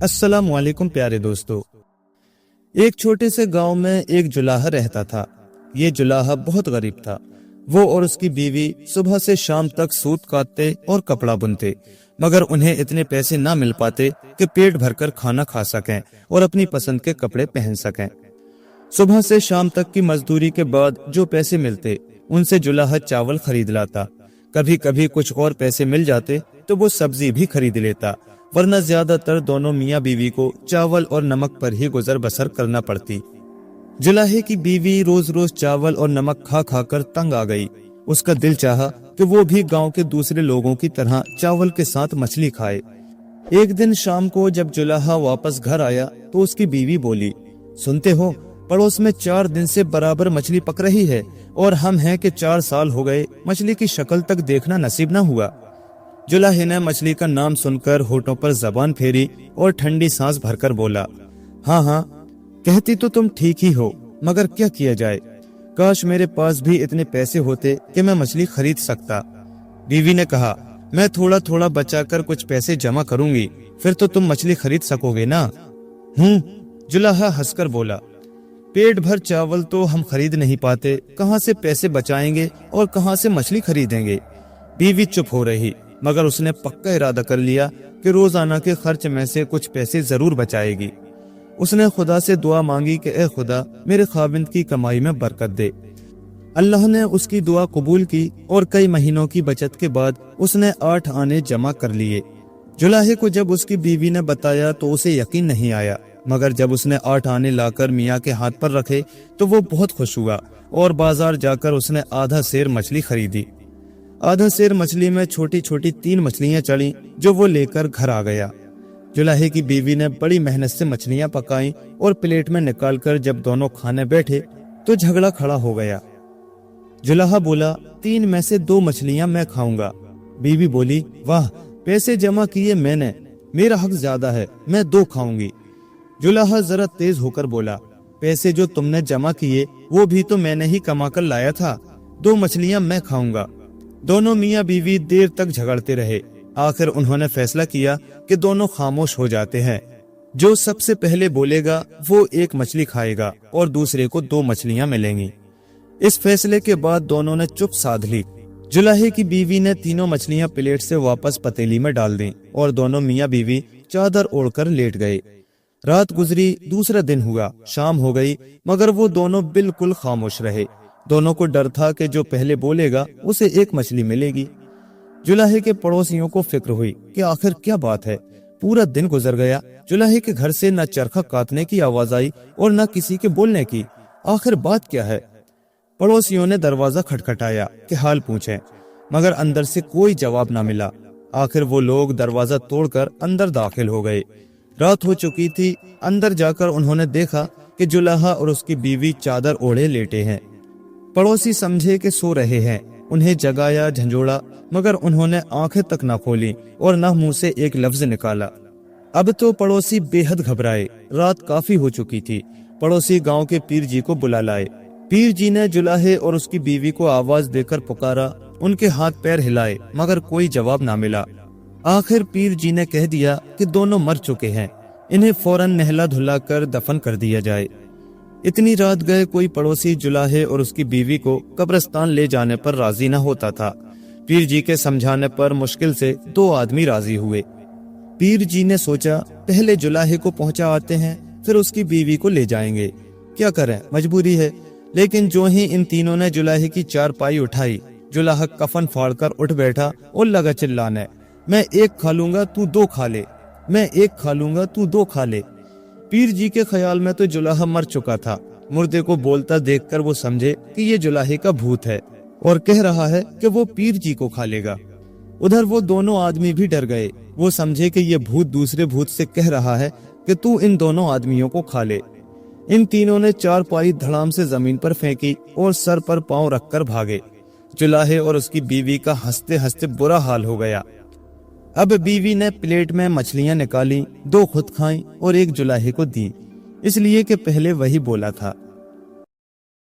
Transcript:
अस्सलाम वालेकुम प्यारे दोस्तों। एक छोटे से गांव में एक जुलाहा रहता था। ये जुलाहा बहुत गरीब था। वो और उसकी बीवी सुबह से शाम तक सूत काटते और कपड़ा बुनते, मगर उन्हें इतने पैसे ना मिल पाते कि पेट भरकर खाना खा सकें और अपनी पसंद के कपड़े पहन सकें। सुबह से शाम तक की मजदूरी के बाद जो पैसे मिलते उनसे जुलाहा चावल खरीद लाता। कभी कभी कुछ और पैसे मिल जाते तो वो सब्जी भी खरीद लेता, वरना ज्यादातर दोनों मियाँ बीवी को चावल और नमक पर ही गुजर बसर करना पड़ती। जुलाहे की बीवी रोज रोज चावल और नमक खा खा कर तंग आ गई। उसका दिल चाहा कि वो भी गांव के दूसरे लोगों की तरह चावल के साथ मछली खाए। एक दिन शाम को जब जुलाहा वापस घर आया तो उसकी बीवी बोली, सुनते हो, पड़ोस में 4 दिन से बराबर मछली पक रही है और हम हैं कि 4 साल हो गए मछली की शक्ल तक देखना नसीब न हुआ। जुलाहे ने मछली का नाम सुनकर होठों पर जबान फेरी और ठंडी सांस भरकर बोला, हाँ हाँ, कहती तो तुम ठीक ही हो, मगर क्या किया जाए। काश मेरे पास भी इतने पैसे होते कि मैं मछली खरीद सकता। बीवी ने कहा, मैं थोड़ा थोड़ा बचाकर कुछ पैसे जमा करूंगी, फिर तो तुम मछली खरीद सकोगे ना। जुलाहा हंसकर बोला, पेट भर चावल तो हम खरीद नहीं पाते, कहाँ से पैसे बचाएंगे और कहाँ से मछली खरीदेंगे। बीवी चुप हो रही, मगर उसने पक्का इरादा कर लिया कि रोजाना के खर्च में से कुछ पैसे जरूर बचाएगी। उसने खुदा से दुआ मांगी कि ए खुदा, मेरे खाविंद की कमाई में बरकत दे। अल्लाह ने उसकी दुआ कबूल की और कई महीनों की बचत के बाद उसने 8 आने जमा कर लिए। जुलाहे को जब उसकी बीवी ने बताया तो उसे यकीन नहीं आया, मगर जब उसने 8 आने लाकर मियाँ के हाथ पर रखे तो वो बहुत खुश हुआ और बाजार जाकर उसने आधा सेर मछली खरीदी। आधा सेर मछली में छोटी छोटी 3 मछलियां चढ़ी जो वो लेकर घर आ गया। जुलाहे की बीवी ने बड़ी मेहनत से मछलियां पकाई और प्लेट में निकालकर जब दोनों खाने बैठे तो झगड़ा खड़ा हो गया। जुलाहा बोला, 3 में से 2 मछलियां मैं खाऊंगा। बीवी बोली, वाह, पैसे जमा किए मैंने, मेरा हक ज्यादा है, मैं 2 खाऊंगी। जुलाहा जरा तेज होकर बोला, पैसे जो तुमने जमा किए वो भी तो मैंने ही कमा कर लाया था, 2 मछलियां मैं खाऊंगा। दोनों मियाँ बीवी देर तक झगड़ते रहे। आखिर उन्होंने फैसला किया कि दोनों खामोश हो जाते हैं। जो सबसे पहले बोलेगा वो 1 मछली खाएगा और दूसरे को 2 मछलियां मिलेंगी। इस फैसले के बाद दोनों ने चुप साध ली। जुलाहे की बीवी ने तीनों मछलियां प्लेट से वापस पतीली में डाल दी और दोनों मियाँ बीवी चादर ओढ़कर लेट गए। रात गुजरी, दूसरा दिन हुआ, शाम हो गई, मगर वो दोनों बिल्कुल खामोश रहे। दोनों को डर था कि जो पहले बोलेगा उसे 1 मछली मिलेगी। जुलाहे के पड़ोसियों को फिक्र हुई कि आखिर क्या बात है। पूरा दिन गुजर गया, जुलाहे के घर से न चरखा काटने की आवाज आई और न किसी के बोलने की। आखिर बात क्या है। पड़ोसियों ने दरवाजा खटखटाया कि हाल पूछें, मगर अंदर से कोई जवाब न मिला। आखिर वो लोग दरवाजा तोड़कर अंदर दाखिल हो गए। रात हो चुकी थी। अंदर जाकर उन्होंने देखा कि जुलाहा और उसकी बीवी चादर ओढ़े लेटे हैं। पड़ोसी समझे कि सो रहे हैं, उन्हें जगाया, झंझोड़ा, मगर उन्होंने आंखें तक न खोली और न मुंह से एक लफ्ज निकाला। अब तो पड़ोसी बेहद घबराए। रात काफी हो चुकी थी। पड़ोसी गांव के पीर जी को बुला लाए। पीर जी ने जुलाहे और उसकी बीवी को आवाज देकर पुकारा। उनके हाथ पैर हिलाए, मगर कोई जवाब ना मिला। आखिर पीर जी ने कह दिया कि दोनों मर चुके हैं, इन्हें फौरन नहला धुला कर दफन कर दिया जाए। इतनी रात गए कोई पड़ोसी जुलाहे और उसकी बीवी को कब्रिस्तान ले जाने पर राजी न होता था। पीर जी के समझाने पर मुश्किल से 2 आदमी राजी हुए। पीर जी ने सोचा, पहले जुलाहे को पहुंचा आते हैं, फिर उसकी बीवी को ले जाएंगे। क्या करें, मजबूरी है। लेकिन जो ही इन तीनों ने जुलाहे की चारपाई उठाई, जुलाहा कफन फाड़कर उठ बैठा और लगा चिल्लाने, मैं 1 खा लूंगा, तू 2 खा ले, मैं 1 खा लूंगा, तू 2 खा ले। पीर जी के ख्याल में तो जुलाहा मर चुका था। मुर्दे को बोलता देखकर वो समझे कि ये जुलाहे का भूत है और कह रहा है कि वो पीर जी को खा लेगा। उधर वो दोनों आदमी भी डर गए। वो समझे कि ये भूत दूसरे भूत से कह रहा है कि तू इन दोनों आदमियों को खा ले। इन तीनों ने चारपाई धड़ाम से जमीन पर फेंकी और सर पर पांव रखकर भागे। जुलाहे और उसकी बीवी का हंसते हंसते बुरा हाल हो गया। अब बीवी ने प्लेट में मछलियां निकाली, 2 खुद खाईं और 1 जुलाहे को दी, इसलिए कि पहले वही बोला था।